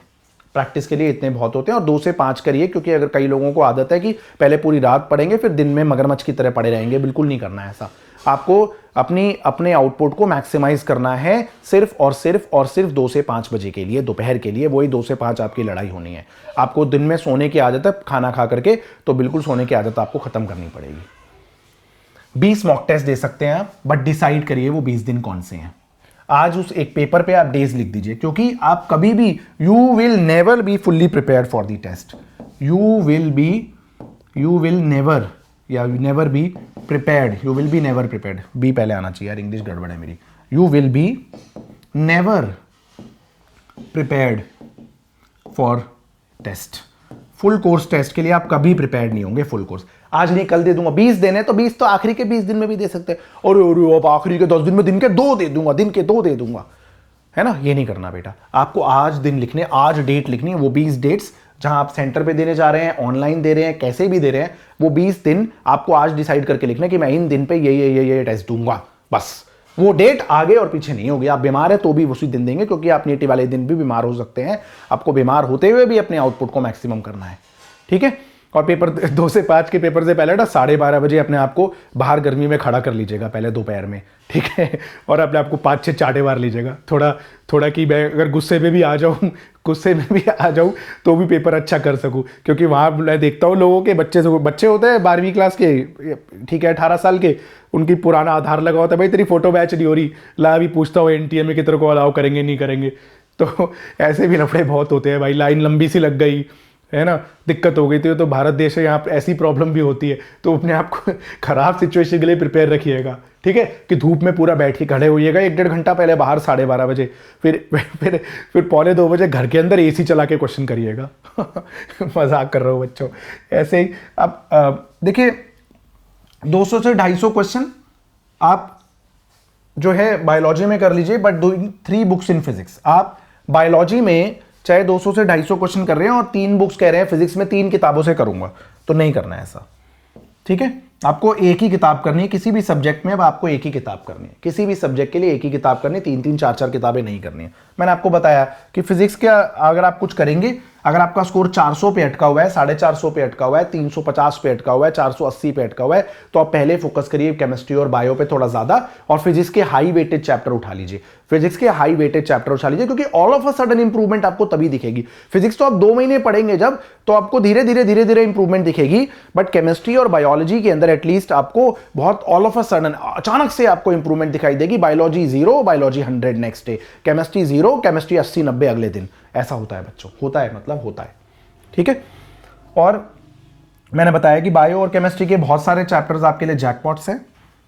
प्रैक्टिस के लिए, इतने बहुत होते हैं। और 2 से 5 करिए, क्योंकि अगर कई लोगों को आदत है कि पहले पूरी रात पढ़ेंगे फिर दिन में मगरमच्छ की तरह पड़े रहेंगे, बिल्कुल नहीं करना है ऐसा। आपको अपने आउटपुट को मैक्सिमाइज करना है सिर्फ और सिर्फ 2 से 5 बजे के लिए, दोपहर के लिए, वही 2 से 5 आपकी लड़ाई होनी है। आपको दिन में सोने की आदत है खाना खा करके, तो बिल्कुल सोने की आदत आपको खत्म करनी पड़ेगी। 20 मॉक टेस्ट दे सकते हैं आप, बट डिसाइड करिए वो 20 दिन कौन से हैं। आज उस एक पेपर पे आप डेज लिख दीजिए, क्योंकि आप कभी भी, you will never be fully prepared for the test, you will never be prepared, be पहले आना चाहिए यार, इंग्लिश गड़बड़ है मेरी, you will be never prepared for test. Full course test के लिए आप कभी प्रिपेयर्ड नहीं होंगे, फुल कोर्स आज नहीं कल दे दूंगा, 20 देने तो 20 तो आखिरी के 20 दिन में भी दे सकते हैं, और अब आखिरी के 10 दिन में दिन के 2 दे दूंगा, दिन के 2 दे दूंगा, है ना, ये नहीं करना बेटा। आपको आज दिन लिखने, आज डेट लिखनी है, वो 20 डेट्स जहां आप सेंटर पे देने जा रहे हैं, ऑनलाइन दे रहे हैं, कैसे भी दे रहे हैं, वो 20 दिन आपको आज डिसाइड करके लिखना कि मैं इन दिन पे ये टेस्ट दूंगा, बस। वो डेट आगे और पीछे नहीं होगी। आप बीमार है तो भी उसी दिन देंगे, क्योंकि आप नीति वाले दिन भी बीमार हो सकते हैं, आपको बीमार होते हुए भी अपने आउटपुट को मैक्सिमम करना है, ठीक है। और पेपर 2 से 5 के पेपर से पहले ना 12:30 बजे अपने आप को बाहर गर्मी में खड़ा कर लीजिएगा पहले दोपहर में, ठीक है, और अपने आप को 5-6 चाटे मार लीजिएगा, थोड़ा कि मैं अगर गुस्से में भी आ जाऊं तो भी पेपर अच्छा कर सकूं, क्योंकि वहाँ मैं देखता हूँ लोगों के बच्चे होते हैं 12वीं क्लास के, ठीक है, 18 साल के, उनकी पुराना आधार लगा होता है, भाई तेरी फोटो मैच नहीं हो रही, ला अभी पूछता हूँ एनटीए में कि तेरे को अलाउ करेंगे नहीं करेंगे, तो ऐसे भी लफड़े बहुत होते हैं भाई, लाइन लंबी सी लग गई है ना, दिक्कत हो गई थी, तो भारत देश है, यहाँ पे ऐसी प्रॉब्लम भी होती है, तो अपने आप को खराब सिचुएशन के लिए प्रिपेयर रखिएगा, ठीक है, कि धूप में पूरा बैठ के खड़े होइएगा 1-1.5 घंटा पहले बाहर 12:30 बजे, फिर 1:45 बजे घर के अंदर एसी चला के क्वेश्चन करिएगा मजाक कर रहा हूँ बच्चों, ऐसे ही। अब देखिए 200 से 250 क्वेश्चन आप जो है बायोलॉजी में कर लीजिए, but doing 3 books in physics. आप बायोलॉजी में चाहे 200 से 250 क्वेश्चन कर रहे हैं और 3 बुक्स कह रहे हैं फिजिक्स में 3 किताबों से करूंगा, तो नहीं करना है ऐसा, ठीक है। आपको एक ही किताब करनी है किसी भी सब्जेक्ट में, अब आपको एक ही किताब करनी है किसी भी सब्जेक्ट के लिए, एक ही किताब करनी है, 3-3 4-4 किताबें नहीं करनी है। मैंने आपको बताया कि फिजिक्स का अगर आप कुछ करेंगे, अगर आपका स्कोर 400 पे अटका हुआ है, 450 पे अटका हुआ है, 350 पे अटका हुआ है, 480 पे अटका हुआ है, तो आप पहले फोकस करिए केमिस्ट्री और बायो पे थोड़ा ज्यादा, और फिजिक्स के हाई वेटेज चैप्टर उठा लीजिए, क्योंकि all of a sudden improvement आपको तभी दिखेगी। फिजिक्स तो आप 2 महीने पढ़ेंगे जब, तो आपको धीरे धीरे इंप्रूवमेंट दिखेगी, बट केमिस्ट्री और बायोलॉजी के अंदर एटलीस्ट आपको बहुत ऑल ऑफ अ सडन अचानक से आपको इंप्रूवमेंट दिखाई देगी। Biology 0, biology 100 next day, chemistry 0, chemistry 80-90 अगले दिन। ऐसा होता है बच्चों, होता है, ठीक है। और मैंने बताया कि बायो और केमिस्ट्री के बहुत सारे चैप्टर्स आपके लिए जैकपॉट्स हैं,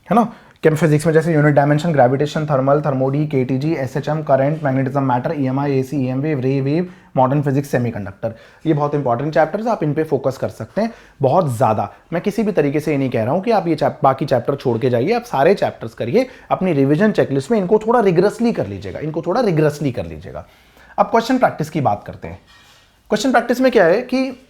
है ना। फिजिक्स में जैसे unit dimension, gravitation, thermal, thermodynamics, KTG, SHM, current, magnetism, matter, EMI, AC, EM wave, ray wave, modern physics, semiconductor, ये बहुत इंपॉर्टेंट चैप्टर्स, आप इन पे फोकस कर सकते हैं बहुत ज्यादा। मैं किसी भी तरीके से ये नहीं कह रहा हूं कि आप ये बाकी चैप्टर छोड़ के जाइए, आप सारे चैप्टर्स करिए, अपनी रिविजन चेकलिस्ट में इनको थोड़ा रिग्रेसली कर लीजिएगा, अब क्वेश्चन प्रैक्टिस की बात करते हैं। क्वेश्चन प्रैक्टिस में क्या है कि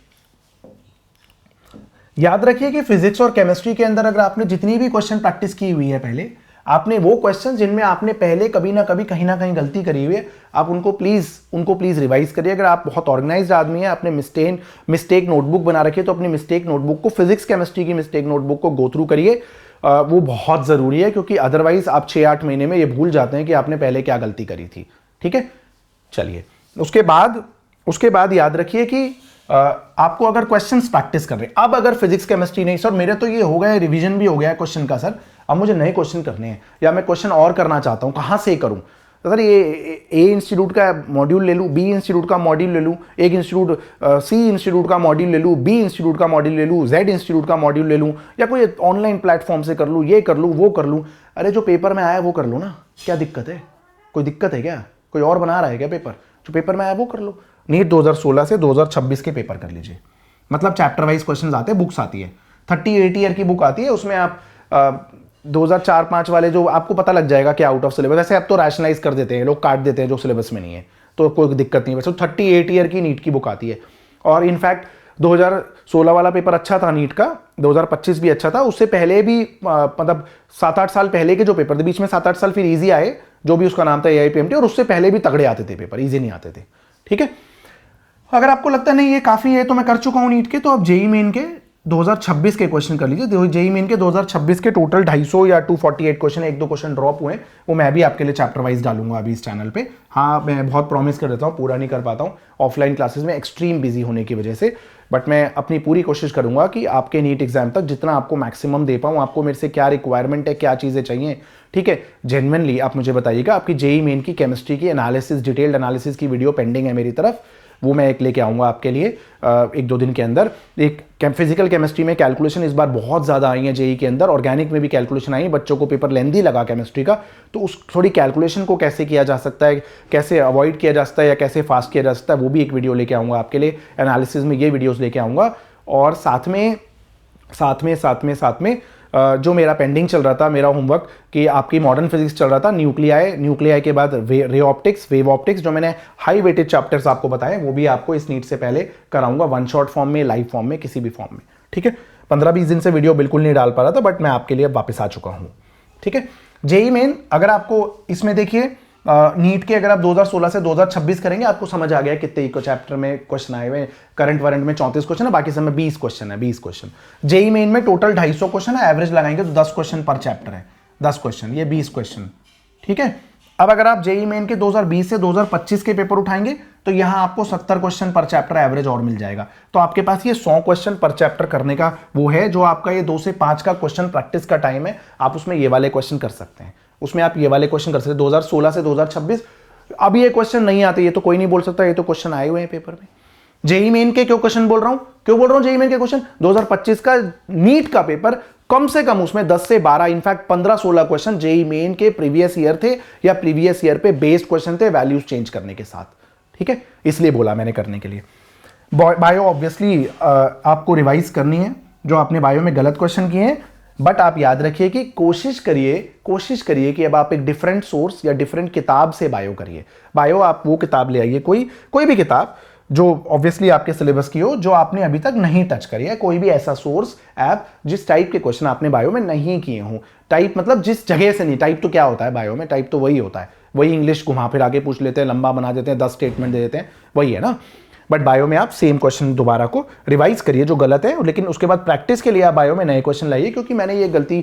याद रखिए कि फिजिक्स और केमिस्ट्री के अंदर अगर आपने जितनी भी क्वेश्चन प्रैक्टिस की हुई है पहले, आपने वो क्वेश्चन जिनमें आपने पहले कभी ना कभी कहीं ना कहीं गलती करी हुई है, आप उनको प्लीज रिवाइज करिए। अगर आप बहुत ऑर्गेनाइज्ड आदमी हैं, आपने मिस्टेक नोटबुक बना रखी है, तो अपनी मिस्टेक नोटबुक को, फिजिक्स केमिस्ट्री की मिस्टेक नोटबुक को गो थ्रू करिए, वो बहुत जरूरी है, क्योंकि अदरवाइज आप 6-8 महीने में ये भूल जाते हैं कि आपने पहले क्या गलती करी थी, ठीक है। चलिए उसके बाद याद रखिए कि आपको अगर क्वेश्चंस प्रैक्टिस कर रहे हैं, अब अगर फिजिक्स केमिस्ट्री नहीं सर मेरे तो ये हो गया रिवीजन भी हो गया है क्वेश्चन का सर, अब मुझे नए क्वेश्चन करने हैं या मैं क्वेश्चन और करना चाहता हूं, कहां से करूं? तो सर ये ए इंस्टीट्यूट का मॉड्यूल ले लूं, बी इंस्टीट्यूट का मॉड्यूल ले लूं, एक इंस्टीट्यूट सी इंस्टीट्यूट का मॉड्यूल ले लूं, बी इंस्टीट्यूट का मॉड्यूल ले लूं, जेड इंस्टीट्यूट का मॉड्यूल ले लूं, या कोई ऑनलाइन प्लेटफॉर्म से कर लूं, ये कर लूं वो कर लूं। अरे जो पेपर में आया वो कर लो ना, क्या दिक्कत है? कोई दिक्कत है क्या? कोई और बना रहा है क्या पेपर? जो पेपर में आया वो कर लो। नीट 2016 से 2026 के पेपर कर लीजिए, मतलब चैप्टर वाइज क्वेश्चंस आते हैं, बुक्स आती है 38 ईयर की बुक आती है, उसमें आप 2004-5 वाले जो आपको पता लग जाएगा कि आउट ऑफ सिलेबस, ऐसे अब तो रैशनलाइज कर देते हैं लोग, काट देते हैं जो सिलेबस में नहीं है, तो कोई दिक्कत नहीं है। वैसे 38 ईयर की नीट की बुक आती है, और इनफैक्ट 2016 वाला पेपर अच्छा था नीट का, 2025 भी अच्छा था, उससे पहले भी मतलब 7-8 साल पहले के जो पेपर थे, बीच में 7-8 साल फिर ईजी आए, जो भी उसका नाम था AIPMT, और उससे पहले भी तगड़े आते थे पेपर, ईजी नहीं आते थे। ठीक है, अगर आपको लगता है नहीं ये काफी है तो मैं कर चुका हूं नीट के, तो आप जेई मेन के 2026 के क्वेश्चन कर लीजिए। जेई मेन के 2026 के टोटल 250 या 248 क्वेश्चन, 1-2 क्वेश्चन ड्रॉप हुए, वो मैं भी आपके लिए चैप्टर वाइज डालूंगा अभी इस चैनल पे। हाँ, मैं बहुत प्रॉमिस कर देता हूँ, पूरा नहीं कर पाता हूँ ऑफलाइन क्लासेस में एक्सट्रीम बिजी होने की वजह से, बट मैं अपनी पूरी कोशिश करूंगा कि आपके नीट एग्जाम तक जितना आपको मैक्सिमम दे पाऊँ। आपको मेरे से क्या रिक्वायरमेंट है, क्या चीज़ें चाहिए, ठीक है, जेन्युइनली आप मुझे बताइएगा। आपकी जेई मेन की केमिस्ट्री की एनालिसिस, डिटेल्ड एनालिसिस की वीडियो पेंडिंग है मेरी तरफ, वो मैं एक लेके आऊँगा आपके लिए 1-2 दिन के अंदर। एक फिजिकल केमिस्ट्री में कैलकुलेशन इस बार बहुत ज़्यादा आई है जेई के अंदर, ऑर्गेनिक में भी कैलकुलेशन आई, बच्चों को पेपर लेंदी लगा केमिस्ट्री का, तो उस थोड़ी कैलकुलेशन को कैसे किया जा सकता है, कैसे अवॉइड किया जा सकता है या कैसे फास्ट किया जा सकता है, वो भी एक वीडियो लेके आऊँगा आपके लिए। एनालिसिस में ये वीडियोज़ लेके आऊँगा, और साथ में जो मेरा पेंडिंग चल रहा था, मेरा होमवर्क, कि आपकी मॉडर्न फिजिक्स चल रहा था, न्यूक्लियाई के बाद रे ऑप्टिक्स, वेव ऑप्टिक्स, जो मैंने हाई वेटेड चैप्टर्स आपको बताए, वो भी आपको इस नीट से पहले कराऊंगा, वन शॉट फॉर्म में, लाइव फॉर्म में, किसी भी फॉर्म में। ठीक है, 15-20 दिन से वीडियो बिल्कुल नहीं डाल पा रहा था, बट मैं आपके लिए अब वापस आ चुका हूँ। ठीक है, जेई मेन अगर आपको इसमें देखिए नीट के अगर आप 2016 से 2026 करेंगे, आपको समझ आ गया कितने इको चैप्टर में क्वेश्चन आए हुए। करंट वारंट में 34 क्वेश्चन है, बाकी सब में 20 क्वेश्चन है, 20 क्वेश्चन। जेई मेन में टोटल 250 क्वेश्चन है, एवरेज लगाएंगे तो 10 क्वेश्चन पर चैप्टर है, 10 क्वेश्चन, ये 20 क्वेश्चन। ठीक है, अब अगर आप जेई मेन के 2020 से 2025 के पेपर उठाएंगे तो यहां आपको 70 क्वेश्चन पर चैप्टर एवरेज और मिल जाएगा। तो आपके पास ये 100 क्वेश्चन पर चैप्टर करने का वो है, जो आपका ये 2 से 5 का क्वेश्चन प्रैक्टिस का टाइम है, आप उसमें ये वाले क्वेश्चन कर सकते हैं, उसमें आप ये वाले क्वेश्चन कर सकते हैं। 2016 से 2026 अब ये क्वेश्चन नहीं आते, ये तो कोई नहीं बोल सकता, ये तो क्वेश्चन आए हुए हैं पेपर में। जेई मेन के क्यों क्वेश्चन बोल रहा हूं, जेई मेन के क्वेश्चन 2025 का नीट का पेपर, कम से कम उसमें 10 से 12, इनफैक्ट 15-16 क्वेश्चन जेई मेन के प्रीवियस ईयर थे, या प्रीवियस ईयर पे बेस्ड क्वेश्चन थे, वैल्यूज चेंज करने के साथ। ठीक है, इसलिए बोला मैंने करने के लिए। बायो ऑब्वियसली आपको रिवाइज करनी है, जो आपने बायो में गलत क्वेश्चन किए हैं, बट आप याद रखिए कि कोशिश करिए कि अब आप एक डिफरेंट सोर्स या डिफरेंट किताब से बायो करिए। बायो आप वो किताब ले आइए, कोई भी किताब जो ऑब्वियसली आपके सिलेबस की हो, जो आपने अभी तक नहीं टच करी है, कोई भी ऐसा सोर्स ऐप जिस टाइप के क्वेश्चन आपने बायो में नहीं किए हों। टाइप मतलब जिस जगह से नहीं, टाइप तो क्या होता है बायो में, टाइप तो वही होता है, वही इंग्लिश घुमा फिर आगे पूछ लेते हैं, लंबा बना देते हैं, 10 स्टेटमेंट दे देते हैं, वही है ना। बट बायो में आप सेम क्वेश्चन दोबारा को रिवाइज करिए जो गलत है, लेकिन उसके बाद प्रैक्टिस के लिए आप बायो में नए क्वेश्चन लाइए, क्योंकि मैंने ये गलती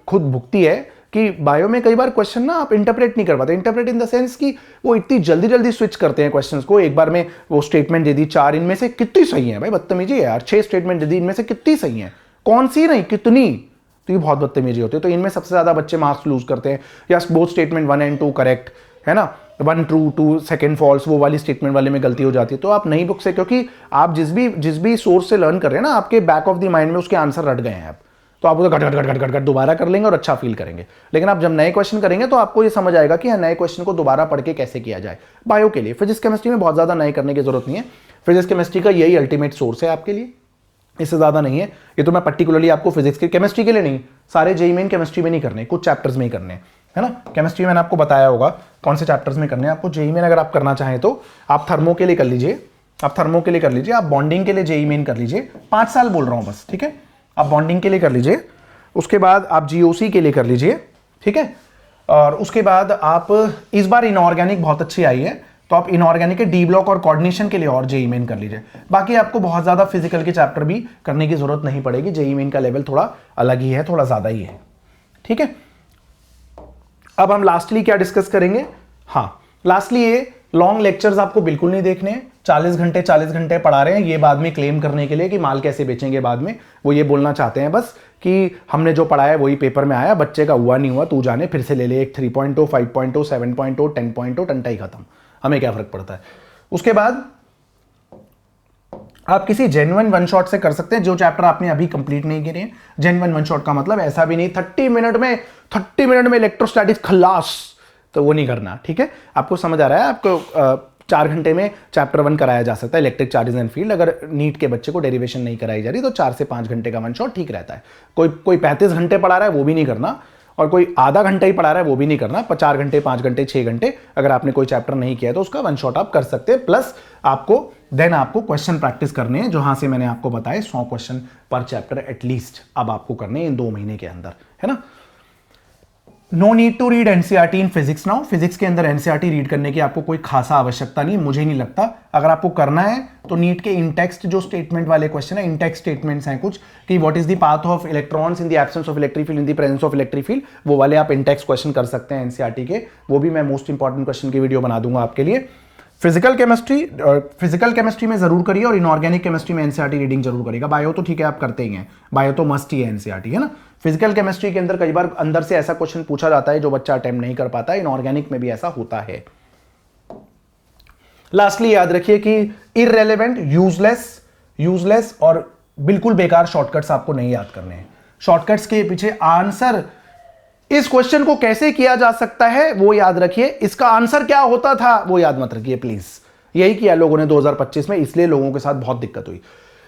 खुद भुगती है कि बायो में कई बार क्वेश्चन ना आप इंटरप्रेट नहीं कर पाते। इंटरप्रेट इन द सेंस कि वो इतनी जल्दी स्विच करते हैं क्वेश्चंस को। एक बार में वो स्टेटमेंट दे दी 4, इनमें से कितनी सही है भाई, बदतमीजी है यार। 6 स्टेटमेंट दे दी, इनमें से कितनी सही है, कौन सी नहीं कितनी, तो ये बहुत बदतमीजी होती है। तो इनमें सबसे ज्यादा बच्चे मार्क्स लूज करते हैं। या बोथ स्टेटमेंट 1 and 2 करेक्ट है ना, 1 ट्रू 2 सेकंड फॉल्स, वो वाली स्टेटमेंट वाले में गलती हो जाती है। तो आप नई बुक से, क्योंकि आप जिस भी सोर्स से लर्न कर रहे हैं ना, आपके बैक ऑफ द माइंड में उसके आंसर रट गए हैं आप, तो आप उसे घट दोबारा कर लेंगे और अच्छा फील करेंगे। लेकिन आप जब नए क्वेश्चन करेंगे तो आपको ये समझ आएगा कि नए क्वेश्चन को दोबारा पढ़ के कैसे किया जाए। बायो के लिए, फिजिक्स केमिस्ट्री में बहुत ज्यादा नए करने की जरूरत नहीं है। फिजिक्स केमिस्ट्री का यही अल्टीमेट सोर्स है आपके लिए, इससे ज्यादा नहीं है। ये तो मैं पर्टिकुलरली आपको फिजिक्स के, केमिस्ट्री के लिए नहीं, सारे जेईई मेन केमिस्ट्री में नहीं करने, कुछ चैप्टर्स में ही करने है ना। केमिस्ट्री मैंने आपको बताया होगा कौन से चैप्टर्स में करने हैं आपको। जेईई मेन अगर आप करना चाहें तो आप थर्मो के लिए कर लीजिए, आप बॉन्डिंग के लिए जेईई मेन कर लीजिए। 5 साल बोल रहा हूं बस, ठीक है। आप बॉन्डिंग के लिए कर लीजिए, उसके बाद आप जीओसी के लिए कर लीजिए, ठीक है। और उसके बाद आप इस बार इनऑर्गेनिक बहुत अच्छी आई है, तो आप इनऑर्गेनिक के डी ब्लॉक और कोऑर्डिनेशन के लिए और जेईई मेन कर लीजिए। बाकी आपको बहुत ज्यादा फिजिकल के चैप्टर भी करने की जरूरत नहीं पड़ेगी। जेईई मेन का लेवल थोड़ा अलग ही है, थोड़ा ज्यादा ही है, ठीक है। अब हम लास्टली क्या डिस्कस करेंगे, हाँ लास्टली ये लॉन्ग लेक्चर्स आपको बिल्कुल नहीं देखने हैं। 40 घंटे पढ़ा रहे हैं ये बाद में क्लेम करने के लिए कि माल कैसे बेचेंगे बाद में, वो ये बोलना चाहते हैं बस कि हमने जो पढ़ा है वही पेपर में आया, बच्चे का हुआ नहीं हुआ तू जाने, फिर से ले ले एक 3.0, 5.0, 7.0, 10.0, टंटा ही खत्म, हमें क्या फर्क पड़ता है। उसके बाद आप किसी जेन्युइन वन शॉट से कर सकते हैं जो चैप्टर आपने अभी कंप्लीट नहीं किए हैं। जेन्युइन वन शॉट का मतलब ऐसा भी नहीं 30 मिनट में इलेक्ट्रोस्टैटिक्स खलास, तो वो नहीं करना, ठीक है। आपको समझ आ रहा है, आपको 4 घंटे में चैप्टर 1 कराया जा सकता है, इलेक्ट्रिक चार्जेस एंड फील्ड। अगर नीट के बच्चे को डेरिवेशन नहीं कराई जा रही तो 4 से 5 घंटे का वन शॉट ठीक रहता है। कोई 35 घंटे पढ़ा रहा है वो भी नहीं करना, और कोई आधा घंटा ही पढ़ा रहा है वो भी नहीं करना। 4 घंटे, 5 घंटे, 6 घंटे अगर आपने कोई चैप्टर नहीं किया है तो उसका वन शॉट आप कर सकते हैं। प्लस आपको क्वेश्चन प्रैक्टिस करने हैं, जहां से मैंने आपको बताया 100 क्वेश्चन पर चैप्टर एटलीस्ट अब आपको करने हैं इन 2 महीने के अंदर, है ना। No need to read NCERT in physics now. Physics के अंदर एनसीईआरटी रीड करने की आपको कोई खासा आवश्यकता नहीं, मुझे नहीं लगता। अगर आपको करना है तो नीट के इनटेक्स्ट जो स्टेटमेंट वाले क्वेश्चन है, इनटेक्स्ट स्टेटमेंट्स हैं कुछ, कि what is the path of electrons in the absence of electric field, in the presence of electric field, वो वाले आप इनटेक्स्ट क्वेश्चन कर सकते हैं एनसीईआरटी के। वो भी मैं मोस्ट इंपॉर्टेंट क्वेश्चन की वीडियो बना दूंगा आपके लिए। फिजिकल केमिस्ट्री में जरूर करिए, और इनऑर्गेनिक केमिस्ट्री में एनसीईआरटी रीडिंग जरूर करिएगा। बायो तो ठीक है आप करते ही हैं, बायो तो मस्ट ही है एनसीईआरटी, है ना। फिजिकल केमिस्ट्री के अंदर कई बार अंदर से ऐसा क्वेश्चन पूछा जाता है जो बच्चा अटेम्प्ट नहीं कर पाता, इनऑर्गेनिक में भी ऐसा होता है। लास्टली याद रखिए कि इररेलेवेंट, यूजलेस और बिल्कुल बेकार शॉर्टकट्स आपको नहीं याद करने हैं। शॉर्टकट्स के पीछे आंसर, इस क्वेश्चन को कैसे किया जा सकता है वो याद रखिए, इसका आंसर क्या होता था वो याद मत रखिए प्लीज। यही किया लोगों ने 2025 में, इसलिए लोगों के साथ बहुत दिक्कत हुई।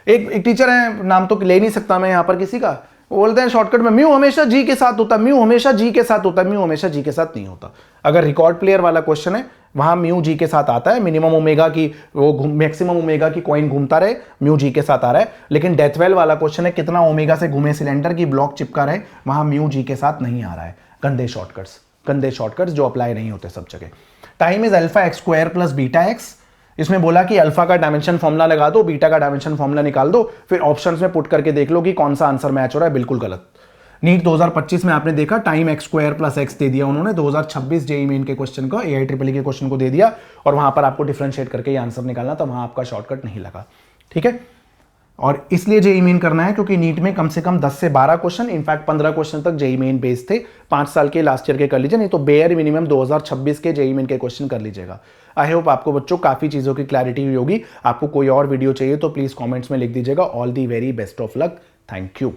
एक टीचर है, नाम तो ले नहीं सकता मैं यहां पर किसी का, बोलते हैं शॉर्टकट में म्यू हमेशा जी के साथ होता है, म्यू हमेशा जी के साथ होता है, म्यू हमेशा जी के साथ नहीं होता। अगर रिकॉर्ड प्लेयर वाला क्वेश्चन है वहां म्यू जी के साथ आता है, मिनिमम ओमेगा की वो मैक्सिमम ओमेगा की कॉइन घूमता रहे, म्यू जी के साथ आ रहा है। लेकिन डेथवेल वाला क्वेश्चन है कितना ओमेगा से घूमे सिलेंडर की ब्लॉक चिपका रहे, वहां म्यू जी के साथ नहीं आ रहा है। गंदे शॉर्टकट्स जो अप्लाई नहीं होते सब जगह। Time is alpha x square plus beta x. इसमें बोला कि अल्फा का डायमेंशन फॉर्मूला लगा दो, बीटा का डायमेंशन फॉर्मूला निकाल दो, फिर ऑप्शंस में पुट करके देख लो कि कौन सा आंसर मैच हो रहा है। बिल्कुल गलत। नीट 2025 में आपने देखा time x square plus x दे दिया उन्होंने, 2026 जेईई मेन के क्वेश्चन को, AIEEE के क्वेश्चन को दे दिया, और वहां पर आपको डिफरेंशिएट करके ये आंसर निकालना, तो वहां आपका शॉर्टकट नहीं लगा, ठीक है। और इसलिए जेईई मेन करना है क्योंकि नीट में कम से कम 10 से 12 क्वेश्चन, इनफैक्ट 15 क्वेश्चन तक जेईई मेन बेस्ड थे। 5 साल के लास्ट ईयर के कर लीजिए, नहीं तो बेयर मिनिमम 2026 के जेईई मेन के क्वेश्चन कर लीजिएगा। आई होप आपको बच्चों काफी चीजों की क्लैरिटी हुई होगी। आपको कोई और वीडियो चाहिए तो प्लीज कमेंट्स में लिख दीजिएगा। All the very best of luck. Thank you.